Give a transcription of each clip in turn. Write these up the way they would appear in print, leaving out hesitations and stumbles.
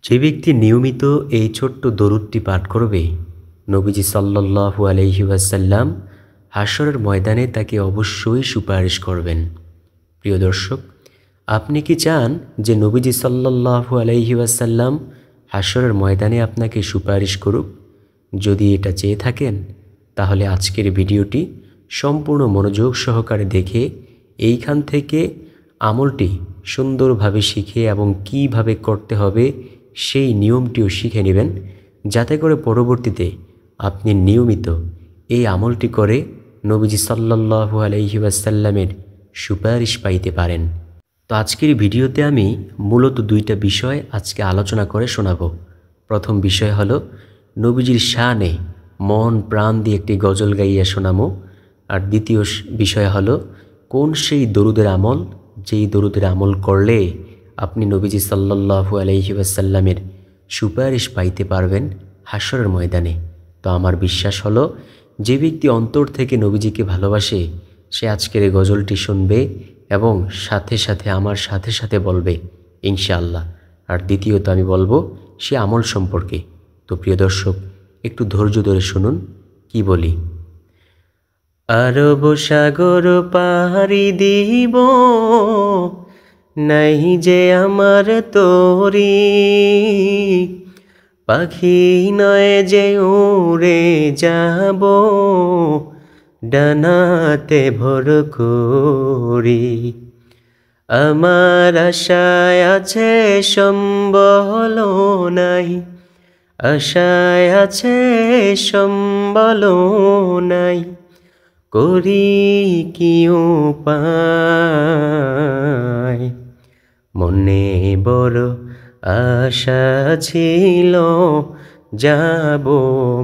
যে ব্যক্তি নিয়মিত এই ছোট্ট দরুদটি পাঠ করবে, নবীজি সাল্লাল্লাহু আলাইহি ওয়াসাল্লাম হাশরের ময়দানে তাকে অবশ্যই সুপারিশ করবেন। প্রিয় দর্শক, আপনি কি চান যে নবীজি সাল্লাল্লাহু আলাইহি ওয়াসাল্লাম হাশরের ময়দানে আপনাকে সুপারিশ করুক? যদি এটা চেয়ে থাকেন, তাহলে আজকের ভিডিওটি সম্পূর্ণ মনোযোগ সহকারে দেখে এইখান থেকে আমলটি সুন্দরভাবে শিখে এবং কিভাবে করতে হবে সেই নিয়মটিও শিখে নেবেন, যাতে করে পরবর্তীতে আপনি নিয়মিত এই আমলটি করে নবীজি সাল্লাল্লাহু আলাইহি ওয়াসাল্লামের সুপারিশ পাইতে পারেন। তো আজকের ভিডিওতে আমি মূলত দুইটা বিষয় আজকে আলোচনা করে শোনাবো। প্রথম বিষয় হলো নবীজির শানে মন প্রাণ দিয়ে একটি গজল গাইয়া শোনাবো। আর দ্বিতীয় বিষয় হলো কোন সেই দরুদের আমল, যেই দরুদের আমল করলে আপনি নবীজি সাল্লাল্লাহু আলাইহি ওয়াসাল্লামের সুপারিশ পাইতে পারবেন হাশরের ময়দানে। তো আমার বিশ্বাস হলো যে ব্যক্তি অন্তর থেকে নবীজিকে ভালোবাসে, সে আজকের এই গজলটি শুনবে এবং সাথে সাথে আমার সাথে সাথে বলবে ইনশাআল্লাহ। আর দ্বিতীয়ত আমি বলবো সে আমল সম্পর্কে। তো প্রিয় দর্শক, একটু ধৈর্য ধরে শুনুন কি বলি। আরব সাগর পাড়ি দিব, নাই যে আমার তরি, পাখি নয় যে উড়ে যাব, ডানাতে ভর করি। আমার আশায় আছে সম্বল নাই, আশায় আছে সম্বল নাই, করি কি উপায়। মনে বড় আশা ছিল যাব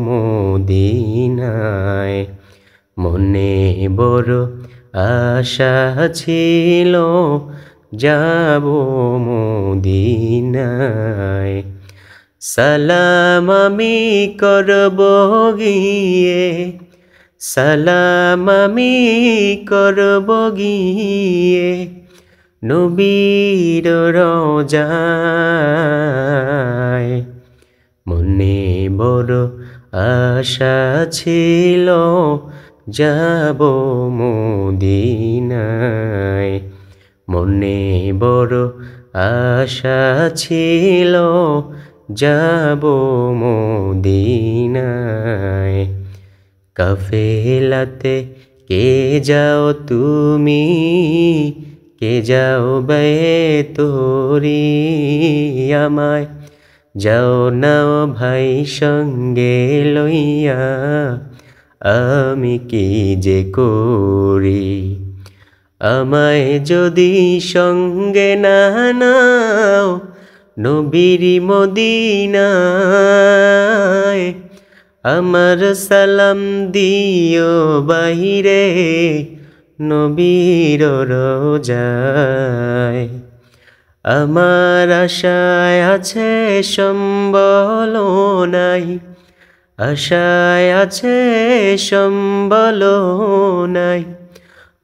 মদিনায়, মনে বড় আশা ছিল যাব মদিনায়। সালাম আমি করব গিয়ে, সালাম আমি করব গিয়ে, নবীর রওজায়। মনে বড় আশা ছিল যাব মদিনায়, মনে বড় আশা ছিল যাব মদিনায়। কাফেলাতে কে যাও তুমি, কে যাও বে তোরি, আমায় যাও নাও ভাই সঙ্গে লইয়া, আমি কি যে করি। আমায় যদি সঙ্গে না নাও নবীর মদিনায়, আমার সালাম দিও বাইরে নবীর রওজায়। আমার আশায় আছে সম্বল নাই, আশায় আছে সম্বল নাই,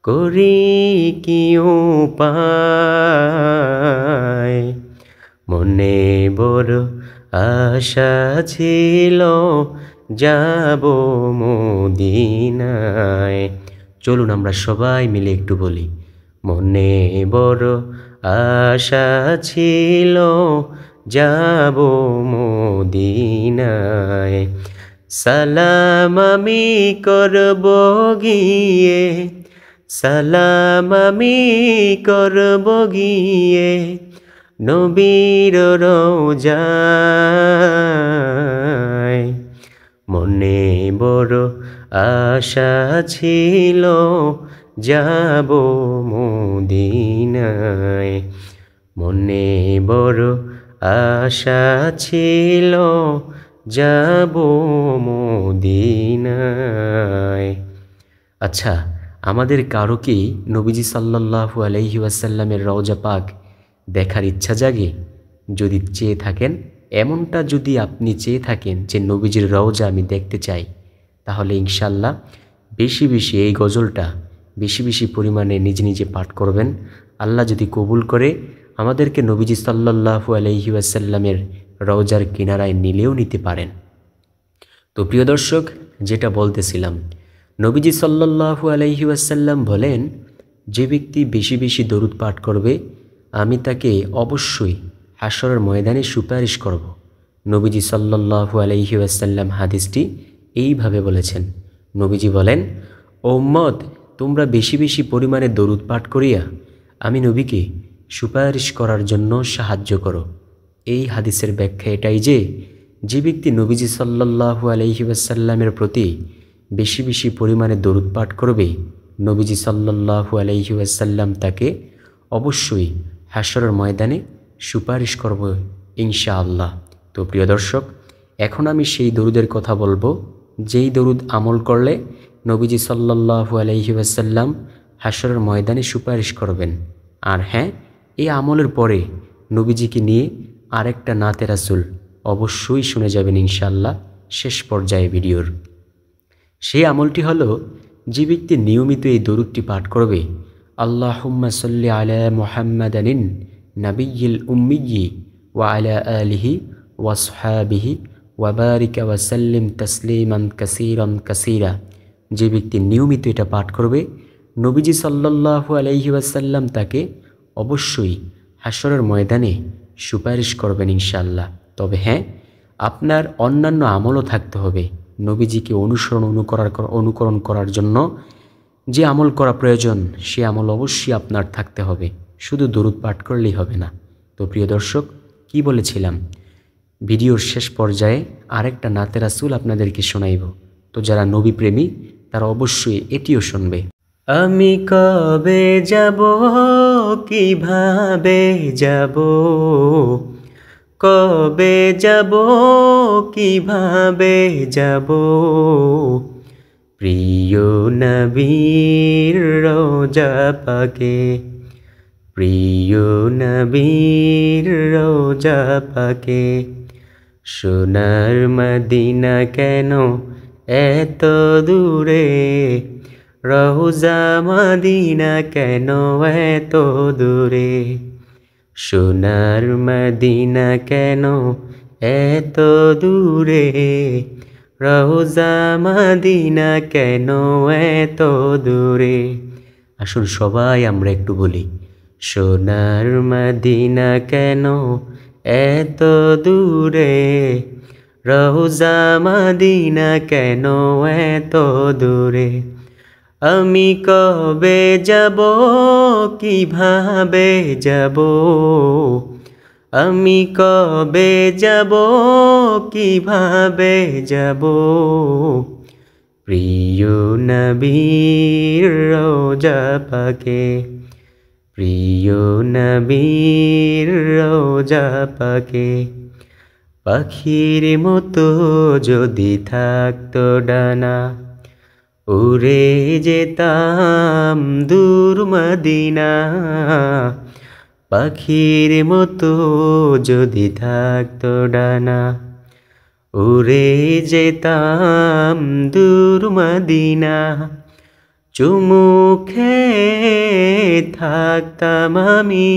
করি কি উপায়। মনে বড় আশা ছিল যাব মদিনায়। চলুন আমরা সবাই মিলে একটু বলি, মনে বড় আশা ছিল যাব মদিনায়। সালাম আমি করব গিয়ে, সালাম আমি করব গিয়ে, নবীর রওজায়। মনে বড় আশা ছিল যাব মদিনায়, মনে বড় আশা ছিল যাব মদিনায়। আচ্ছা, আমাদের কারো কি নবীজি সাল্লাল্লাহু আলাইহি ওয়াসাল্লামের রওজা পাক দেখার ইচ্ছা জাগে? যদি চেয়ে থাকেন, এমনটা যদি আপনি চেয়ে থাকেন যে নবীজির রওজা আমি দেখতে চাই, তাহলে ইনশাল্লাহ বেশি বেশি এই গজলটা বেশি বেশি পরিমাণে নিজে নিজে পাঠ করবেন। আল্লাহ যদি কবুল করে আমাদেরকে নবীজি সাল্লাল্লাহু আলাইহি ওয়াসাল্লামের রওজার কিনারায় নিলেও নিতে পারেন। তো প্রিয় দর্শক, যেটা বলতেছিলাম, নবীজি সাল্লাল্লাহু আলাইহি ওয়াসাল্লাম বলেন, যে ব্যক্তি বেশি বেশি দরুদ পাঠ করবে আমি তাকে অবশ্যই হাশরের ময়দানে সুপারিশ করব। নবীজি সাল্লাল্লাহু আলাইহি ওয়াসাল্লাম হাদিসটি এইভাবে বলেছেন। নবীজি বলেন, ও উম্মত, তোমরা বেশি বেশি পরিমাণে দরুদ পাঠ করিয়া আমি নবীকে সুপারিশ করার জন্য সাহায্য করো। এই হাদিসের ব্যাখ্যা এটাই যে ব্যক্তি নবীজি সাল্লাল্লাহু আলাইহি ওয়াসাল্লামের প্রতি বেশি বেশি পরিমাণে দরুদ পাঠ করবে নবীজি সাল্লাল্লাহু আলাইহি ওয়াসাল্লাম তাকে অবশ্যই হাশরের ময়দানে সুপারিশ করব ইনশাআল্লাহ। তো প্রিয় দর্শক, এখন আমি সেই দরুদের কথা বলবো যেই দরুদ আমল করলে নবীজি সাল্লাল্লাহু আলাইহি ওয়াসাল্লাম হাশরের ময়দানে সুপারিশ করবেন। আর হ্যাঁ, এই আমলের পরে নবীজিকে নিয়ে আরেকটা নাতে রাসূল অবশ্যই শুনে যাবেন ইনশাআল্লাহ শেষ পর্যায়ে ভিডিওর। সেই আমলটি হলো, যে ব্যক্তি নিয়মিত এই দরুদটি পাঠ করবে, আল্লাহুম্মা সাল্লি আলা মুহাম্মাদানিন নাবিয়্যিল উম্মিয়্যি ওয়া আলা আলিহি ওয়া আসহাবিহি ওয়া বারিক ওয়া সাল্লিম তাসলিমান কাসীরান কাসীরা। যে ব্যক্তি নিয়মিত এটা পাঠ করবে নবীজি সাল্লাল্লাহু আলাইহি ওয়াসাল্লাম তাকে অবশ্যই হাশরের ময়দানে সুপারিশ করবেন ইনশাআল্লাহ। তবে হ্যাঁ, আপনার অন্যান্য আমলও থাকতে হবে। নবীজিকে অনুকরণ করার জন্য যে আমল করা প্রয়োজন সে আমল অবশ্যই আপনার থাকতে হবে, শুধু দরুদ পাঠ করলেই হবে না। তো প্রিয় দর্শক, কি বলেছিলাম, ভিডিওর শেষ পর্যায়ে আরেকটা নাতে রাসূল আপনাদেরকে শোনাইব। তো যারা নবী প্রেমী তারা অবশ্যই এটিও শুনবে। আমি কবে যাব, কিভাবে যাব, কবে যাব, কিভাবে যাব, প্রিয় নবীর রওজা পাকে, প্রিয় নবীর রওজা পাকে। সোনার মদিনা কেন এত দূরে, রওজা মদিনা কেন এত দূরে, সোনার মদিনা কেন এত দূরে, রওজা মদিনা কেন এত দূরে। আসুন সবাই আমরা একটু বলি, সোনার মদিনা কেন এত দূরে, রওজা মদিনা কেন এত দূরে। আমি কবে যাব, কিভাবে যাব, আমি কবে যাব, কিভাবে যাব, প্রিয় নবীর রওজা পাকে, প্রিয় নবীর রওজা পাকে। পাখির মতো যদি থাকতো ডানা, উড়ে যেতাম দূর মদিনা। পাখির মতো যদি থাকতো ডানা, উড়ে যেতাম দূর মদিনা। চুমু খেয়ে থাকতাম আমি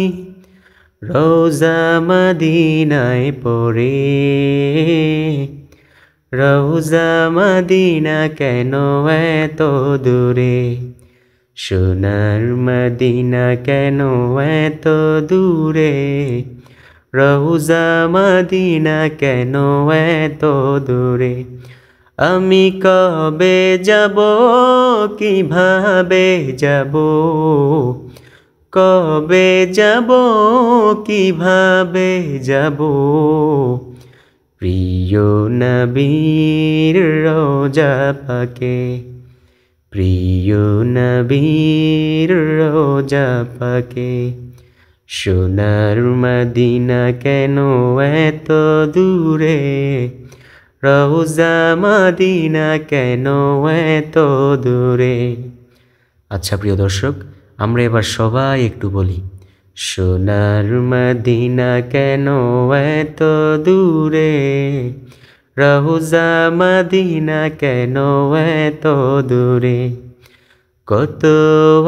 রওজা মদিনায় পড়ে, রওজা মদিনা কেন এত দূরে, সোনার মদিনা কেন এত দূরে, রওজা মদিনা কেন এত দূরে। আমি কবে যাব, কিভাবে যাব, কবে যাব, কিভাবে যাব, প্রিয় নবীর রওজা পাকে, প্রিয় নবীর রওজা পাকে। সোনার মদিনা কেন এত দূরে, রওজা মদিনা কেন এত দূরে। আচ্ছা প্রিয় দর্শক, আমরা এবার সবাই একটু বলি, সোনার মদিনা কেন এত দূরে, রওজা মদিনা কেন এত দূরে। কত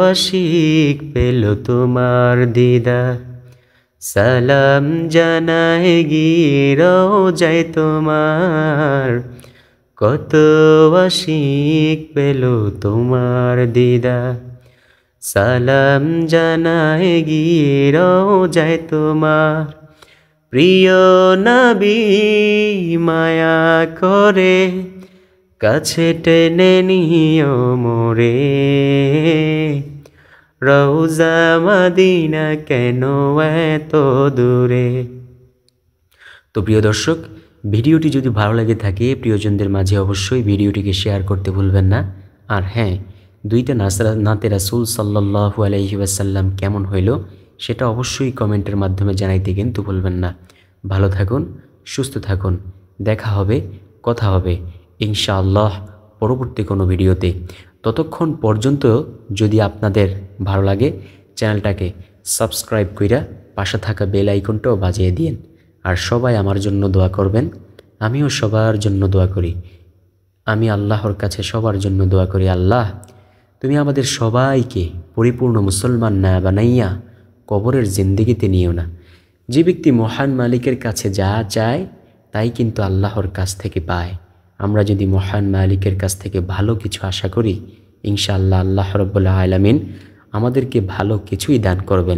আশিক পেল তোমার দিদার, সালাম জানাই গিয়ে রওজায় তোমার, কত আশিক পেল তোমার দিদার। সালাম জানাই গিয়ে রওজায় তোমার, প্রিয় নবী মায়া করে কাছে টেনে নিও মোরে, রওজা মদিনা কেন এত দূরে। তো প্রিয় দর্শক, ভিডিওটি যদি ভালো লাগে থাকে প্রিয়জনদের মাঝে অবশ্যই ভিডিওটিকে শেয়ার করতে ভুলবেন না। আর হ্যাঁ, দুইটা নাতে রাসূল সাল্লাল্লাহু আলাইহি ওয়াসাল্লাম কেমন হইল সেটা অবশ্যই কমেন্টের মাধ্যমে জানাইতে কিন্তু ভুলবেন না। ভালো থাকুন, সুস্থ থাকুন, দেখা হবে, কথা হবে ইনশাআল্লাহ পরবর্তী কোনো ভিডিওতে। ততক্ষণ পর্যন্ত যদি আপনাদের ভালো লাগে চ্যানেলটাকে সাবস্ক্রাইব কইরা পাশে থাকা বেল আইকনটাও বাজিয়ে দিন। আর সবাই আমার জন্য দোয়া করবেন, আমিও সবার জন্য দোয়া করি। আমি আল্লাহর কাছে সবার জন্য দোয়া করি, আল্লাহ তুমি আমাদের সবাইকে পরিপূর্ণ মুসলমান না বানাইয়া কবরের জিন্দেগিতে নিও না। যে ব্যক্তি মহান মালিকের কাছে যা চায় তাই কিন্তু আল্লাহর কাছ থেকে পায়। আমরা যদি মহান মালিকের কাছ থেকে ভালো কিছু আশা করি ইনশাআল্লাহ আল্লাহ রাব্বুল আলামিন আমাদেরকে ভালো কিছুই দান করবেন।